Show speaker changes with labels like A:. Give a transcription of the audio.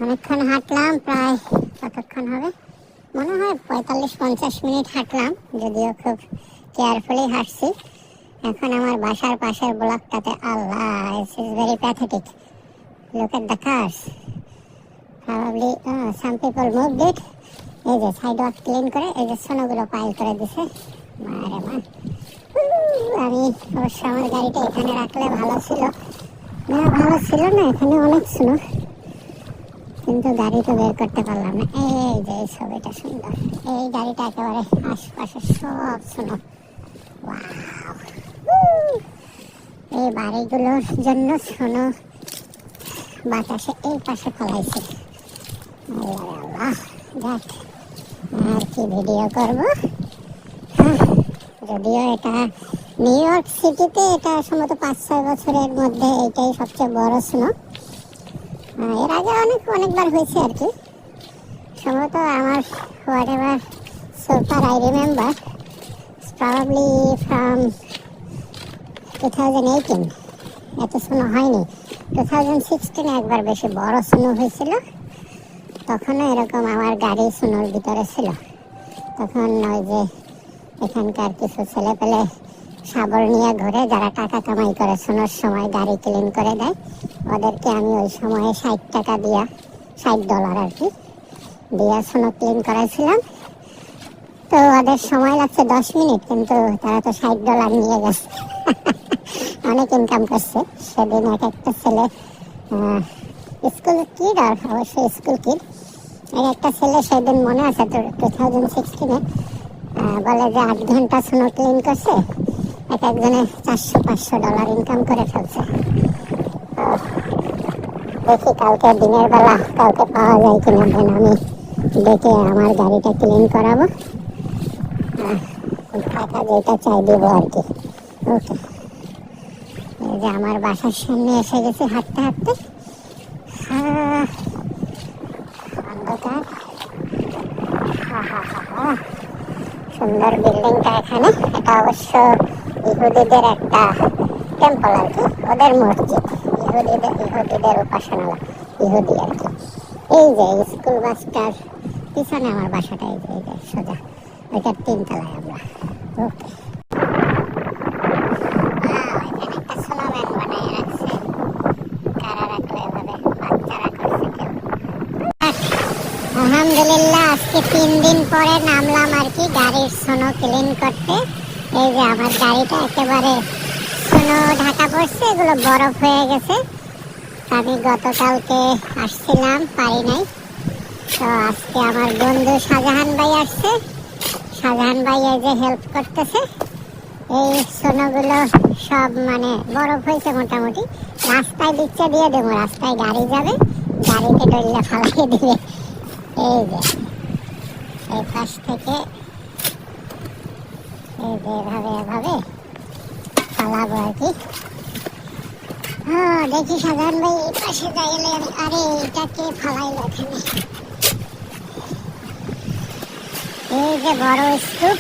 A: অনেকক্ষণ হাঁটলাম, প্রায় কতক্ষণ হবে মনে হয় 45-50 মিনিট হাঁটলাম, যদিও খুব কেয়ারফুলি হাঁটছি। এখন আমার বাসার পাশের ব্লকটাতে, Allah, it's is very pathetic, look at the cars, probably some people moved it. এই যে সাইড ওয়াক ক্লিন করে এই যে সোনাগুলো পাইল করে দিছে। মারে মা, আমি অবশ্য আমার গাড়িটা এখানে রাখলে ভালো ছিল না, ভালো ছিল না, এখানে অনেক সোনা, কিন্তু গাড়ি তো বের করতে পারলাম না। এই যে এই ছবিটা সুন্দর, এই গাড়িটা একেবারে আশপাশে সব সোনা। এই বাড়িগুলোর জন্য সোনা বাতাসে এই পাশে ফলাইছে। আল্লাহ, যাক, আর কি ভিডিও করবো। যদিও এটা নিউ ইয়র্ক সিটিতে এটা সম্ভবত 5-6 বছরের মধ্যে এটাই সবচেয়ে বড় স্নো। এর আগে অনেকবার হয়েছে আর কি, সম্ভবত আমার what ever so far I remember, probably from 2018 এত স্নো হয়নি। 2016 একবার বেশি বড় স্নো হয়েছিল, তখনও এরকম আমার গাড়ি স্নোর ভিতরে ছিল। তখন ওই যে এখানকার কিছু ছেলে পেলে শাবল নিয়ে ঘুরে, যারা টাকা কামাই করে স্নোর সময় গাড়ি ক্লিন করে দেয়, ওদেরকে আমি ওই সময়ে $60 আর কি দিয়ে স্নো ক্লিন করেছিলাম। তো ওদের সময় লাগছে 10 মিনিট, কিন্তু তারা তো $60 নিয়ে গেছে। অনেক ইনকাম করছে সেদিন। এক একটা ছেলে স্কুল কিড, আর অবশ্যই স্কুল কিড, একটা ছেলে সেদিন মনে আছে তো 2016 বলে যে 8 ঘন্টা স্নো ক্লিন করছে, একজনে $400-500 ইনকাম করে ফেলছে। দেখি কালকে দিনের বেলা কাউকে পাওয়া যায় কিনা, দেন আমি ডেকে আমার গাড়িটা ক্লিন করাবো, টাকা যেটা চাই দেবো আর কি। ওকে, এই যে আমার বাসার সামনে এসে গেছি হাঁটতে হাঁটতে। অন্ধকার, সুন্দর বিল্ডিংটা এখানে। এটা অবশ্য ইহুদিদের একটা টেম্পল আর কি, ওদের মসজিদ, ইহুদিদের উপাসনালয়, ইহুদি আর কি। এই যে স্কুল বাসটার পিছনে আমার বাসাটা, এই যে সোজা ওইটার 3 তলায় আমরা। ওকে, এখানে একটা স্নোম্যান বানিয়ে রাখছে, কারা রাখলো এভাবে, বাচ্চারা করছে কেউ। আলহামদুলিল্লাহ, আজকে 3 দিন পরে নামলাম আর কি গাড়ির স্নো ক্লিন করতে। এই যে আমার গাড়িটা একেবারে স্নো ঢাকা পড়ছে, এগুলো বরফ হয়ে গেছে। আমি গতকালকে আসছিলাম, পারি নাই, তো আজকে আমার বন্ধু শাহজাহান ভাই আসছে। শাহজাহান ভাই এই যে হেল্প করতেছে। এই স্নোগুলো সব মানে বরফ হয়েছে মোটামুটি, রাস্তায় দিচ্ছে দিয়ে দেবো, রাস্তায় গাড়ি যাবে, গাড়িতে ডলিয়ে ফালাই দিবে। এই যে এই পাশ থেকে এই যে এভাবে ফালাবো আর কি। দেখি সাধারণ ভাই এই পাশে যাইলে, আরে এটাকে ফালাইলো এখানে। এই যে বড় স্তূপ,